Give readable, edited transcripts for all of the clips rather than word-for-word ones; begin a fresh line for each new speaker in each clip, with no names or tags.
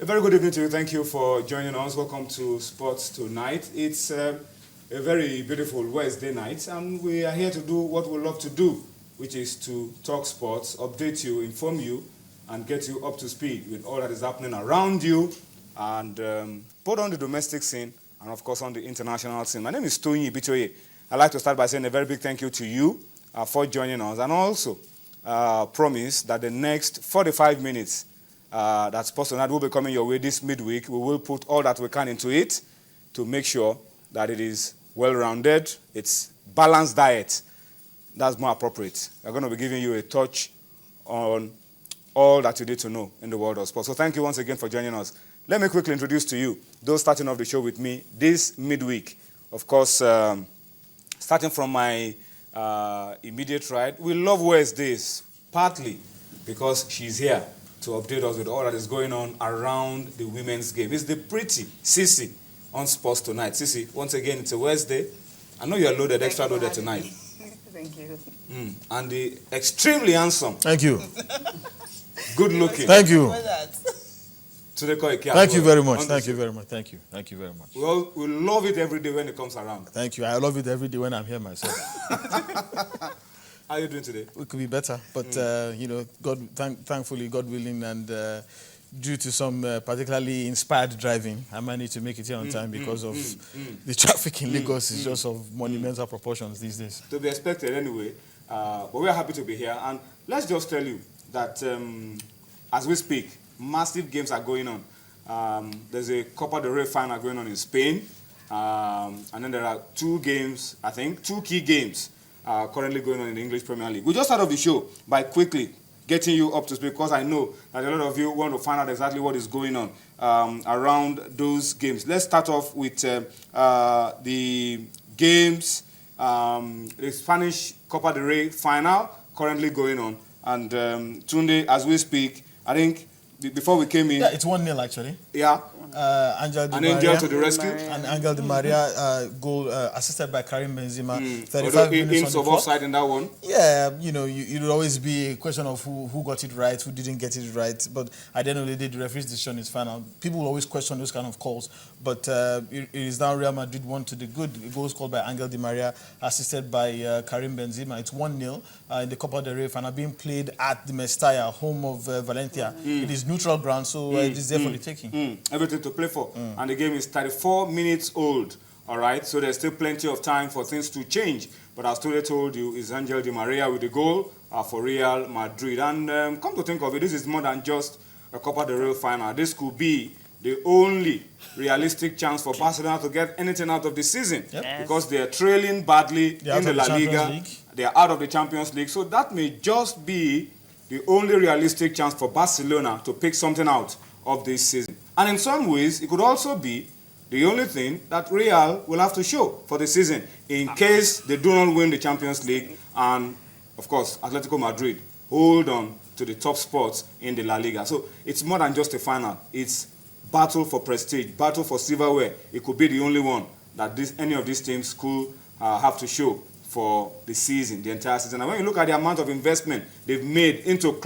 A very good evening to you. Thank you for joining us. Welcome to Sports Tonight. It's a very beautiful Wednesday night, and we are here to do what we love to do, which is to talk sports, update you, inform you, and get you up to speed with all that is happening around you, and both on the domestic scene and, of course, on the international scene. My name is Tony Bitoye. I'd like to start by saying a very big thank you to you for joining us, and also promise that the next 45 minutes that Sports Tonight will be coming your way this midweek. We will put all that we can into it to make sure that it is well-rounded, it's balanced diet. That's more appropriate. We're going to be giving you a touch on all that you need to know in the world of sports. So thank you once again for joining us. Let me quickly introduce to you those starting off the show with me this midweek. Of course, starting from my immediate right, we love Wednesdays, partly because she's here to update us with all that is going on around the women's game. It's the pretty Sissy on Sports Tonight. Sissy, once again, it's a Wednesday. I know you're loaded, extra loaded tonight.
Thank you.
And the extremely handsome.
Thank you.
Good looking.
Thank you.
Thank
you very much. Thank you very much. Thank you. Thank you very much.
Well, we love it every day when it comes around.
Thank you. I love it every day when I'm here myself.
How are you doing today?
We could be better, but thankfully, God willing, and due to some particularly inspired driving, I might need to make it here on time because of the traffic in Lagos is just of monumental proportions these days.
To be expected anyway, but we're happy to be here. And let's just tell you that as we speak, massive games are going on. There's a Copa del Rey final going on in Spain, and then there are two key games currently going on in the English Premier League. We just started the show by quickly getting you up to speed because I know that a lot of you want to find out exactly what is going on around those games. Let's start off with the games, the Spanish Copa del Rey final currently going on. And Tunde, as we speak, I think before we came in...
Yeah, it's 1-0 actually.
Yeah.
Angel
to the rescue.
And Angel Di Maria goal assisted by Karim Benzema.
35 minutes of offside in that one.
Yeah, it would always be a question of who got it right, who didn't get it right. But at the end of the day, the referee's decision is final. People will always question those kind of calls. But it is now Real Madrid won to the good. The goal scored by Angel Di Maria, assisted by Karim Benzema. It's 1-0 in the Copa del Rey final being played at the Mestalla, home of Valencia. It is neutral ground, so it is there for the taking.
Everything to play for. And the game is 34 minutes old. All right, so there's still plenty of time for things to change. But as Tole told you, it's Angel Di Maria with the goal for Real Madrid. And come to think of it, this is more than just a Copa del Rey final. This could be the only realistic chance for Barcelona to get anything out of the season. Yep. Yes. Because they are trailing badly in the La Liga. They are out of the Champions League. So that may just be the only realistic chance for Barcelona to pick something out of this season. And in some ways, it could also be the only thing that Real will have to show for the season in case they do not win the Champions League and, of course, Atletico Madrid hold on to the top spots in the La Liga. So it's more than just a final. It's battle for prestige, battle for silverware. It could be the only one that any of these teams could have to show for the season, the entire season. And when you look at the amount of investment they've made into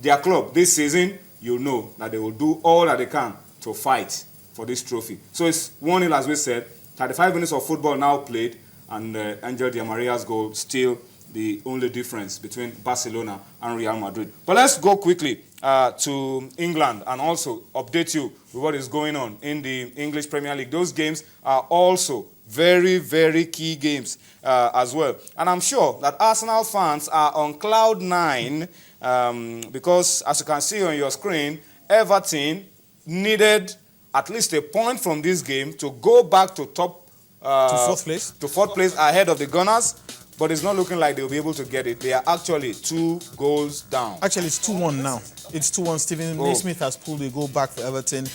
their club this season, you know that they will do all that they can to fight for this trophy. So it's 1-0, as we said, 35 minutes of football now played, and Angel Di Maria's goal still the only difference between Barcelona and Real Madrid. But let's go quickly to England and also update you with what is going on in the English Premier League. Those games are also very, very key games as well. And I'm sure that Arsenal fans are on cloud 9 because, as you can see on your screen, Everton needed at least a point from this game to go back to fourth place ahead of the Gunners. But it's not looking like they'll be able to get it. They are actually 2 goals down.
Actually, it's 2-1 now. It's 2-1. Stephen Naismith has pulled a goal back for Everton.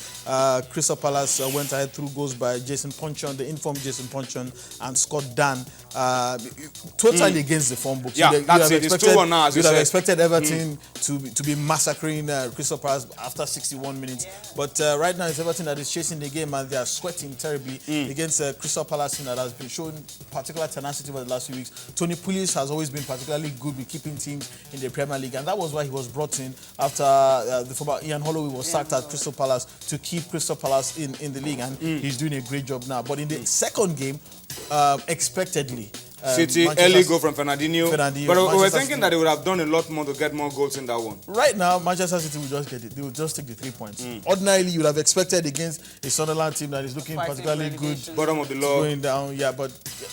Crystal Palace went ahead through goals by Jason Ponchon, the informed Jason Ponchon, and Scott Dan. totally against the form books.
Yeah, that's it. It's 2-1 now, as you
You'd have
said.
expected Everton to be massacring Crystal Palace after 61 minutes. But right now, it's Everton that is chasing the game, and they are sweating terribly against Crystal Palace team that has been showing particular tenacity over the last few weeks. Tony Pulis has always been particularly good with keeping teams in the Premier League, and that was why he was brought in after the former Ian Holloway was sacked at Crystal Palace to keep Crystal Palace in the league, and he's doing a great job now. But in the second game, expectedly,
City, early goal from Fernandinho. But we were thinking
City,
that they would have done a lot more to get more goals in that one.
Right now, Manchester City will just get it. They will just take the 3 points. Ordinarily, you would have expected against a Sunderland team that is looking particularly good.
Bottom of the law.
Going down, yeah, but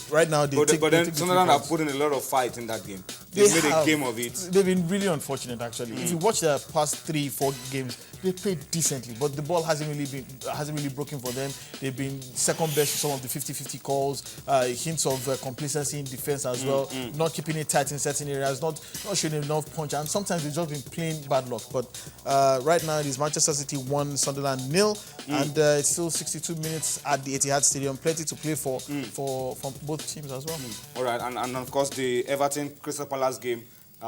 right now,
But then Sunderland have put in a lot of fight in that game. They made a game of it.
They've been really unfortunate, actually. If you watch their past 3-4 games, they played decently, but the ball hasn't really broken for them. They've been second best in some of the 50-50 calls, hints of complacency in defense as well, not keeping it tight in certain areas, not showing enough punch, and sometimes they've just been plain bad luck. But right now, it is Manchester City 1, Sunderland 0, and it's still 62 minutes at the Etihad Stadium. Plenty to play for both teams as well.
All right, and of course, the Everton Crystal Palace game,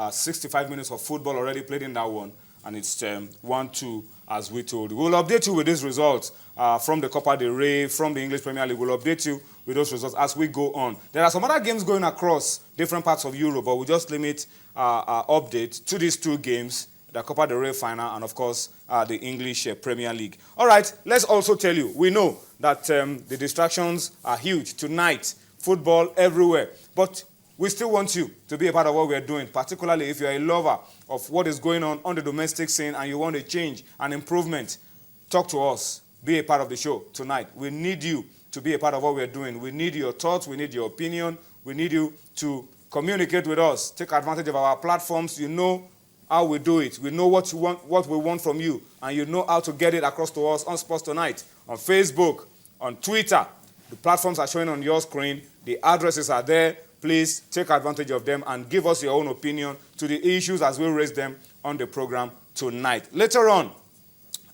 65 minutes of football already played in that one. And it's 1-2, as we told you. We'll update you with these results from the Copa del Rey, from the English Premier League. We'll update you with those results as we go on. There are some other games going across different parts of Europe, but we'll just limit our update to these 2 games, the Copa del Rey final and, of course, the English Premier League. All right, let's also tell you, we know that the distractions are huge tonight, football everywhere. But we still want you to be a part of what we're doing, particularly if you're a lover of what is going on the domestic scene and you want a change and improvement. Talk to us. Be a part of the show tonight. We need you to be a part of what we're doing. We need your thoughts. We need your opinion. We need you to communicate with us. Take advantage of our platforms. You know how we do it. We know what you want, what we want from you, and you know how to get it across to us on Sports Tonight, on Facebook, on Twitter. The platforms are showing on your screen. The addresses are there. Please take advantage of them and give us your own opinion to the issues as we raise them on the program tonight. Later on,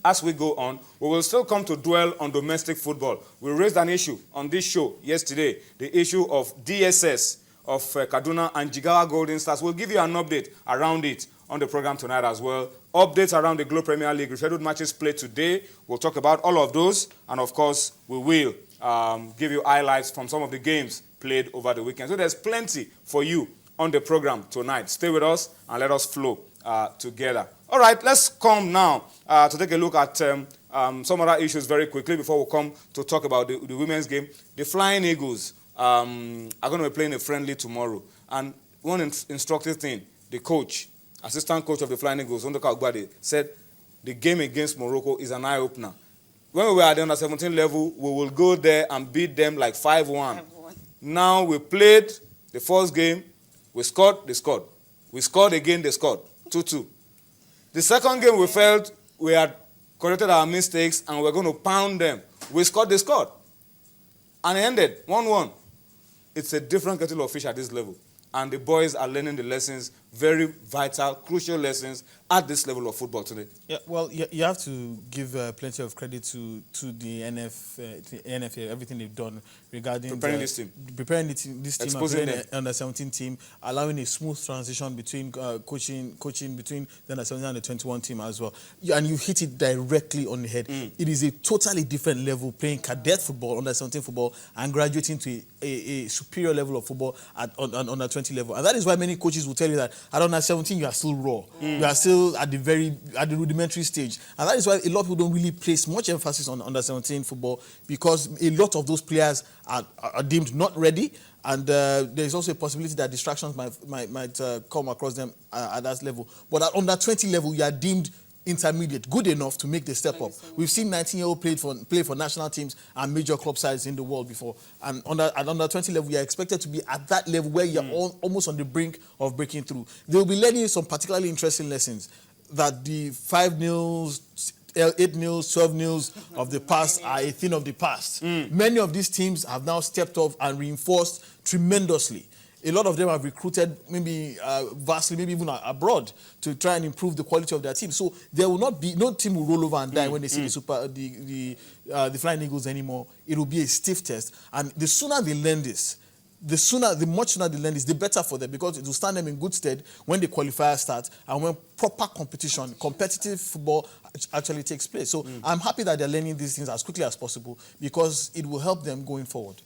as we go on, we will still come to dwell on domestic football. We raised an issue on this show yesterday, the issue of DSS of Kaduna and Jigawa Golden Stars. We'll give you an update around it on the program tonight as well. Updates around the Globe Premier League. Rescheduled matches played today. We'll talk about all of those. And, of course, we will give you highlights from some of the games played over the weekend. So there's plenty for you on the program tonight. Stay with us and let us flow together. All right, let's come now to take a look at some other issues very quickly before we come to talk about the women's game. The Flying Eagles are going to be playing a friendly tomorrow. And one instructive thing, the coach, assistant coach of the Flying Eagles, Ondoka Ogbade, said the game against Morocco is an eye-opener. When we were at the under-17 level, we will go there and beat them like 5-1. Now we played the first game, we scored, they scored. We scored again, they scored. 2-2. The second game we felt we had corrected our mistakes and we're going to pound them. We scored, they scored. And it ended 1-1. It's a different kettle of fish at this level. And the boys are learning the lessons, very vital, crucial lessons at this level of football today. Yeah,
well, you have to give plenty of credit to the NFA, everything they've done regarding
preparing this team,
exposing the under-17 team, allowing a smooth transition between coaching between the under-17 and the 21 team as well. And you hit it directly on the head. It is a totally different level playing cadet football, under-17 football, and graduating to a superior level of football at under-20 level. And that is why many coaches will tell you that at under-17 you are still raw. You are still at the rudimentary stage. And that is why a lot of people don't really place much emphasis on under-17 football, because a lot of those players are deemed not ready, and there is also a possibility that distractions might come across them at that level. But at under-20 level, you are deemed intermediate, good enough to make the step up. We've seen 19-year-old play for national teams and major club sides in the world before. And at under-20 level, you are expected to be at that level where you're almost on the brink of breaking through. They'll be learning some particularly interesting lessons, that the 5-0, 8-0, 12-0 of the past are a thing of the past. Many of these teams have now stepped up and reinforced tremendously. A lot of them have recruited maybe vastly, maybe even abroad, to try and improve the quality of their team. So there will not be, no team will roll over and die when they see the Flying Eagles anymore. It will be a stiff test. And the sooner they learn this, the much sooner they learn this, the better for them, because it will stand them in good stead when the qualifier starts and when proper competitive football actually takes place. So I'm happy that they're learning these things as quickly as possible, because it will help them going forward.